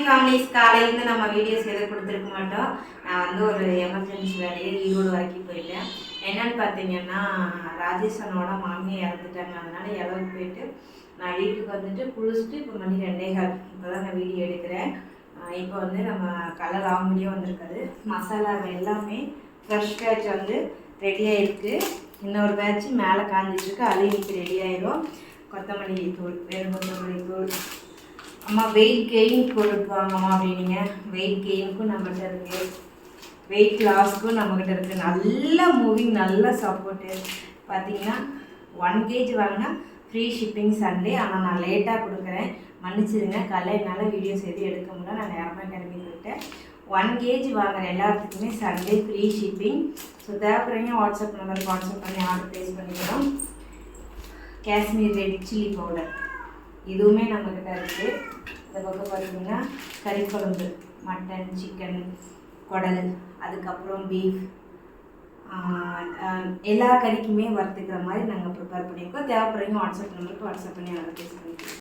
Families, காலையிலேருந்து நம்ம videos எதுவும் கொடுத்துருக்க மாட்டோம். நான் வந்து ஒரு எமர்ஜென்சி வேலையில் ஈரோடு வரைக்கும் போயிட்டேன். என்னன்னு பார்த்தீங்கன்னா, ராஜேஷனோட மாமியை இறந்துட்டாங்க. அதனால இளவுக்கு போயிட்டு நான் வீட்டுக்கு வந்துட்டு குளிச்சுட்டு இப்போ மணி 2:15 இப்போ தான் நான் வீடியோ எடுக்கிறேன். இப்போ வந்து நம்ம கலர் ஆம்பிடியோ வந்திருக்காது. மசாலா எல்லாமே ஃப்ரெஷ் பேட்ச் வந்து ரெடியாக இருக்குது. இன்னொரு பேட்ச் மேலே காஞ்சிட்ருக்கு, அது இன்னைக்கு ரெடி ஆயிடும். கொத்தமல்லி தூள், கொத்தமல்லி தூள். அம்மா வெயிட் கெயின் போட்டுட்டு வாங்கம்மா அப்படின்னீங்க. வெயிட் கெயினுக்கும் நம்மகிட்ட இருக்குது, வெயிட் லாஸ்க்கும் நம்மக்கிட்ட இருக்குது. நல்ல மூவிங், நல்ல சப்போர்ட்டு. பார்த்தீங்கன்னா 1 kg வாங்கினா ஃப்ரீ ஷிப்பிங் சண்டே. ஆனால் நான் லேட்டாக கொடுக்குறேன், மன்னிச்சிருங்க. என்னால் வீடியோஸ் எதுவும் எடுக்க முடியல, நான் நேரமாக கிளம்பி போயிட்டேன். 1 kg வாங்குற எல்லாத்துக்குமே சண்டே ஃப்ரீ ஷிப்பிங். ஸோ தேவைப்படுறீங்க வாட்ஸ்அப் நம்பருக்கு வாட்ஸ்அப் பண்ணி ஆர்டர் ப்ளேஸ் பண்ணிக்கிறோம். காஷ்மீர் ரெட் சில்லி பவுடர் இதுவுமே நம்மக்கிட்ட இருக்குது. இந்த பக்கம் பார்த்தீங்கன்னா கறி குழம்பு, மட்டன், சிக்கன், குடல், அதுக்கப்புறம் பீஃப், எல்லா கறிக்குமே வறுத்துக்கிற மாதிரி நாங்கள் ப்ரிப்பேர் பண்ணியிருக்கோம். தேவைப்படுறீங்க வாட்ஸ்அப் நம்பருக்கு வாட்ஸ்அப் பண்ணி ஆர்டர் ப்ளேஸ் பண்ணிக்கிறோம்.